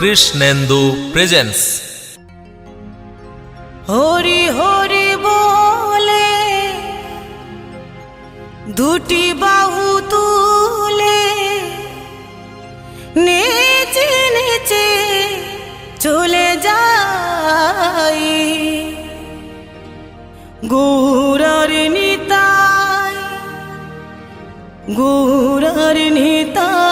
Krishnendu presence. Hari Hari বলে দুটি বাহু তুলে নেচে নেচে চলে যাই, গৌরার নিতাই, গৌরার নিতাই।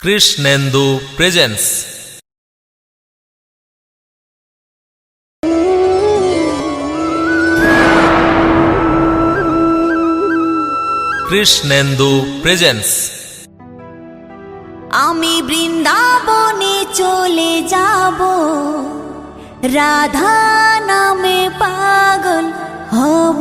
কৃষ্ণেন্দু প্রেজেন্স। কৃষ্ণেন্দু প্রেজেন্স। আমি বৃন্দাবনে চলে যাব, রাধা নামে পাগল হব।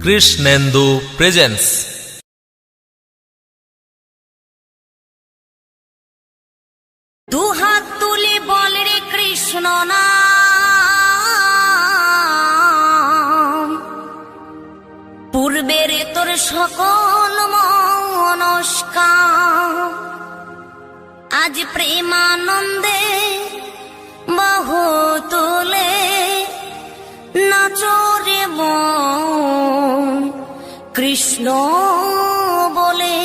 কৃষ্ণেন্দু প্রেজেন্স। দু হাত তুলে বল রে কৃষ্ণ নাম, পূর্বের তোর সকল মনস্কাম, আজ প্রেমানন্দে বাহু তুলে নাচরে মন কৃষ্ণ বলে।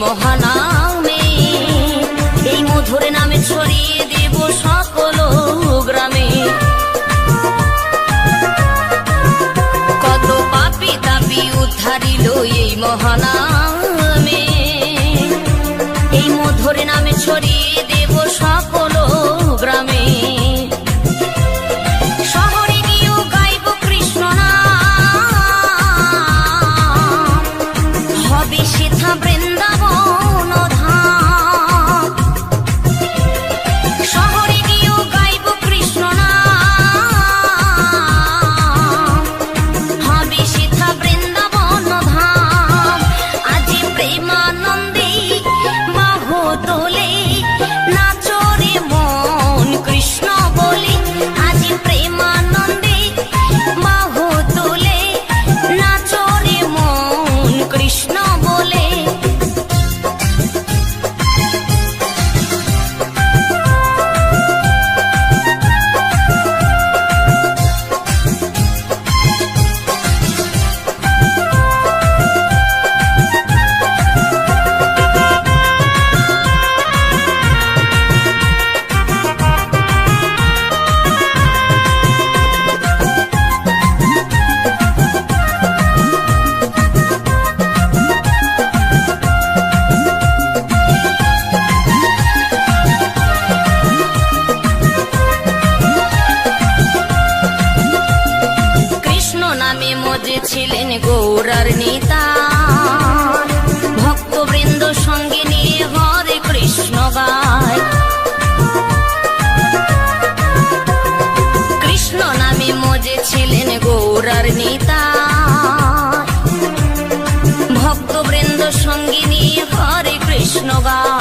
মহানামে এই মধুর নামে ছড়িয়ে দেব সকল গ্রামে। কত পাপী তাপী উদ্ধারিল এই মহানামে, এই মধুর নামে ছড়িয়ে দেব সকল গ্রামে। শহরে গিয়েও গাইব কৃষ্ণ নাম, হবে সেথা বৃন্দাবন ধাম। শহরে গিয়েও গাইব কৃষ্ণ নাম, হবে সেথা বৃন্দাবন ধাম। আজ প্রেমানন্দে বাহু তোলে নাচরে মন কৃষ্ণ বলে। আজ প্রেমানন্দে বাহু তোলে নাচরে মন কৃষ্ণ বলে। ছিলেন গৌরার নেতা, ভক্তবৃন্দ সঙ্গে নিয়ে হরে কৃষ্ণ গায়। কৃষ্ণ নামে মজে ছিলেন গৌরার নেতা, ভক্তবৃন্দ সঙ্গে নিয়ে হরে কৃষ্ণ গায়।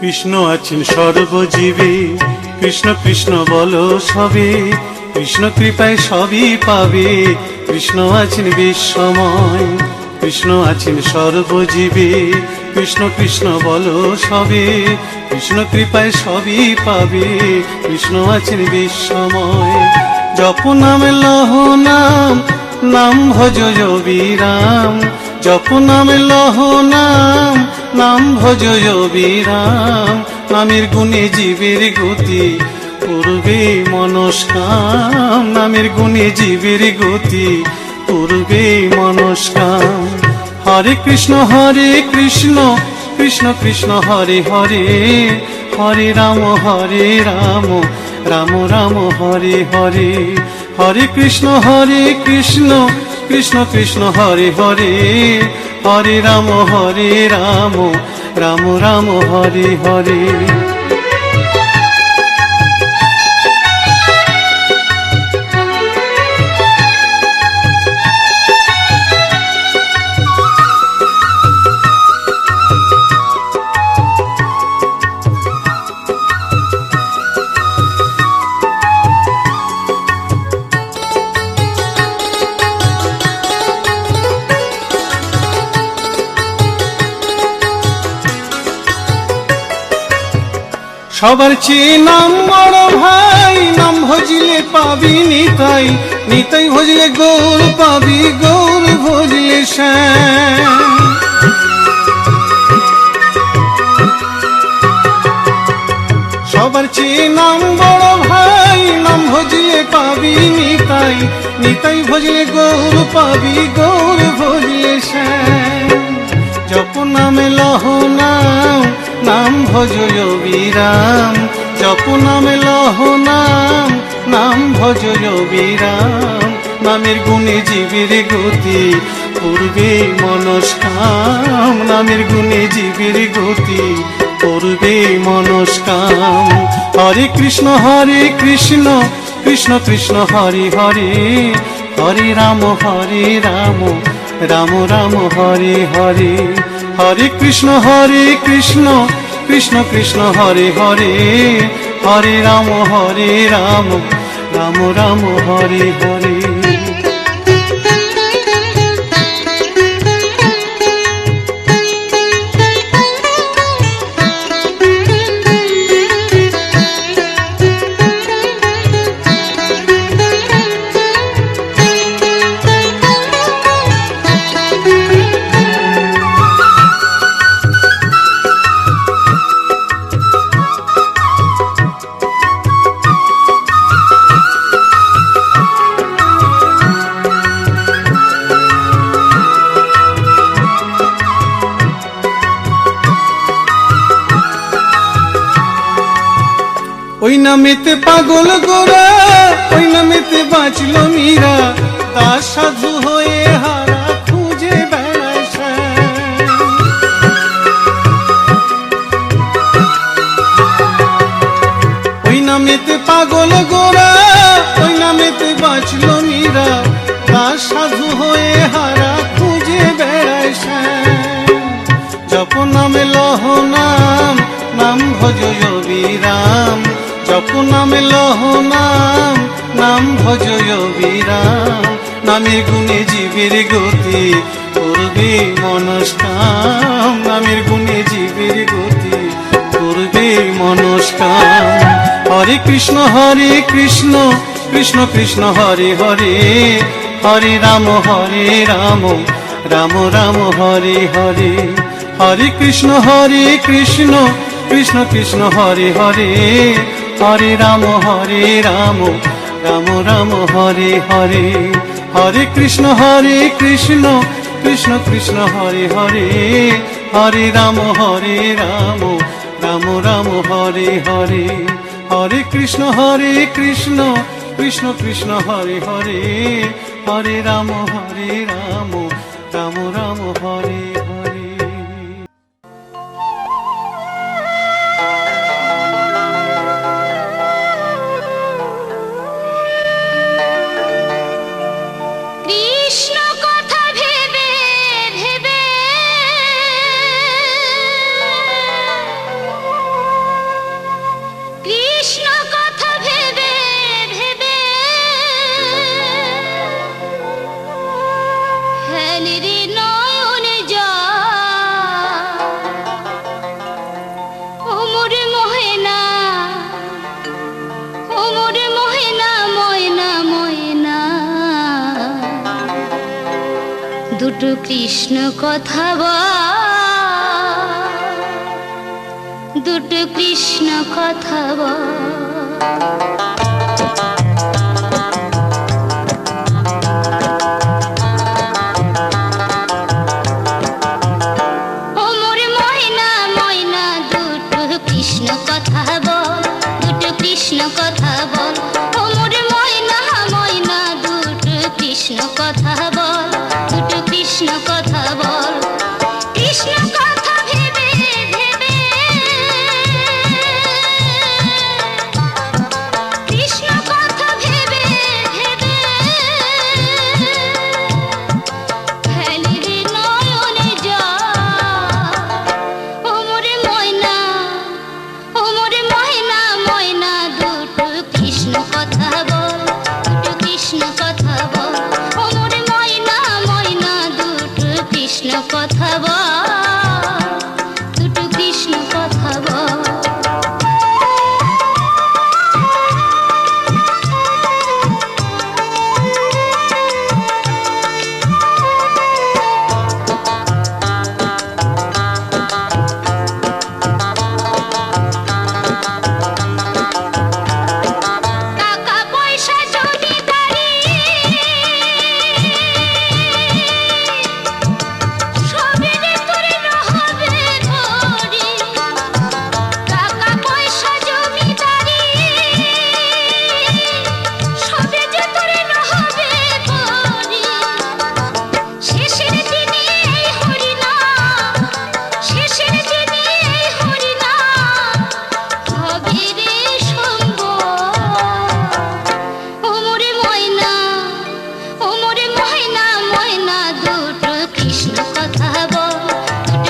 কৃষ্ণ আছেন সর্বজীবে, কৃষ্ণ কৃষ্ণ বলো সবে, কৃষ্ণ কৃপায় সবই পাবে। কৃষ্ণ আছেন বিশ্বময়, কৃষ্ণ আছেন সর্বজীবে, কৃষ্ণ কৃষ্ণ বলো সবে, কৃষ্ণ কৃপায় সবই পাবে। কৃষ্ণ আছেন বিশ্বময়। জপ নাম লহ নাম, নাম ভজ বিরাম। জপ নাম লহ নাম, নাম ভজ বিরাম। নামের গুণে জীবের গতি, পূর্বে মনস্কাম। নামের গুণে জীবের গতি, পূর্বে মনস্কাম। হরে কৃষ্ণ কৃষ্ণ কৃষ্ণ হরে হরে, হরে রাম রাম রাম হরে হরে। হরে কৃষ্ণ কৃষ্ণ কৃষ্ণ হরে হরে, হরে রাম রাম রাম হরে হরে। সবার চেয়ে নাম বড় ভাই, নাম ভজলে পাবি নিতাই, নিতাই ভজলে গৌর পাবি, গৌর ভজলে শ্যাম। সবার চেয়ে নাম বড় ভাই, নাম ভজলে পাবি নিতাই, নিতাই ভজলে গৌর পাবি, গৌর ভজলে শ্যাম। জপ নামে লহ নাম, নাম ভজ বিরাম। জপ নামে লহ নাম, নাম ভজ বিরাম। নামের গুণে জীবের গতি, পূর্বে মনস্কাম। নামের গুণে জীবের গতি, পূর্বে মনস্কাম। হরে কৃষ্ণ কৃষ্ণ কৃষ্ণ হরে হরে, হরে রাম রাম রাম হরে হরে। হরে কৃষ্ণ কৃষ্ণ কৃষ্ণ হরে হরে, হরে রাম রাম রাম হরে হরে। ওই নামেতে পাগল গোরা, ওই নামেতে বাঁচল মীরা। দাস সাধু হয়ে হারা খুঁজে বেড়ায় শ্যাম। ওই নামেতে পাগল গোরা, ওই নামেতে বাঁচল মীরা। দাস সাধু হয়ে হারা খুঁজে বেড়ায় শ্যাম। জপ নামে লহ নাম, নাম ভজ বিরাম। জপ নামে লহ নাম, নাম ভজ বিরাম। নামের গুণে জীবের গতি, পূর্বে মনস্কাম। নামের গুণে জীবের গতি, পূর্বে মনস্কাম। হরে কৃষ্ণ কৃষ্ণ কৃষ্ণ হরে হরে, হরে রাম রাম রাম হরে হরে। হরে কৃষ্ণ কৃষ্ণ কৃষ্ণ হরে হরে, হরে রাম রাম রাম হরে হরে। হরে কৃষ্ণ কৃষ্ণ কৃষ্ণ হরে হরে, হরে রাম রাম রাম হরে হরে। হরে কৃষ্ণ কৃষ্ণ কৃষ্ণ হরে হরে, হরে রাম রাম রাম হরে হরে। কৃষ্ণ কথা ভেবে ভেবে মহেনা ও মোরে মহেনা ময়না ময়না দুটো কৃষ্ণ কথা দুটো কৃষ্ণ কথা কৃষ্ণ কথা বল দুটো কৃষ্ণ কথা বল ও মোরে ময়না ময়না দুটো কৃষ্ণ কথা বল দুটো কৃষ্ণ কথা বল কৃষ্ণ কথা ভেবে ভেবে কৃষ্ণ কথা ভেবে ভেবে ফেলি রে নয়নে জল ও মোরে ময়না ও মোরে ময়না ময়না দুটো কৃষ্ণ কথা বল দুটো কৃষ্ণ কথা বল ও মোরে ময়না ময়না দুটো কৃষ্ণ কথা বল দুটো কৃষ্ণ কথা বল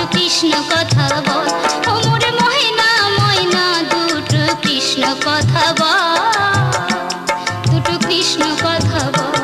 কৃষ্ণ কথা বল ও মোরে ময়না ময়না দুটো কৃষ্ণ কথা বল দুটো কৃষ্ণ কথা বল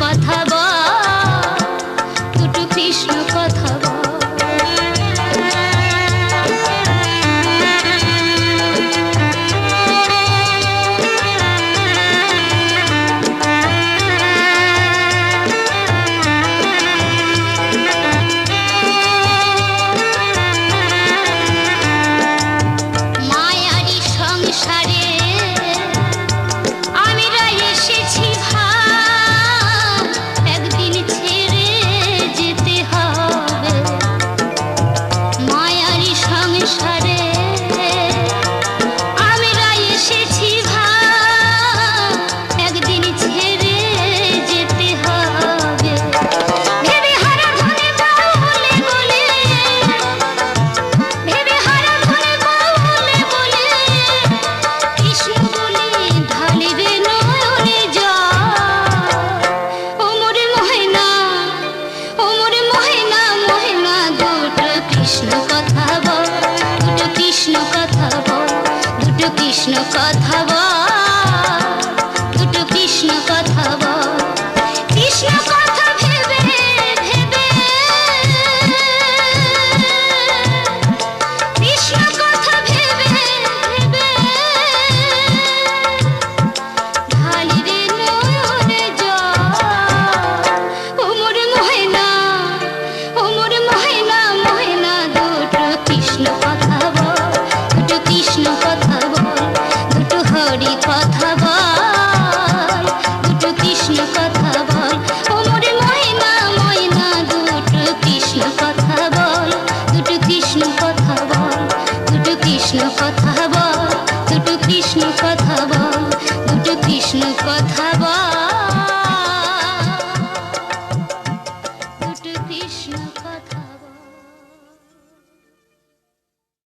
কথা বল দুটো কৃষ্ণ কথা বল মায়ারি সংসারে কৃষ্ণ কথা বল দুটো কৃষ্ণ কথা বল দুটো কৃষ্ণ কথা বল দুটো কৃষ্ণ কথা বল কৃষ্ণ কথা ভেবে ভেবে কৃষ্ণ কথা ভেবে ভেবে ঢালি রে নয়নে জল ও মোরে ময়না ও মোরে ময়না ময়না দুটো কৃষ্ণ কথা বল কৃষ্ণ কথা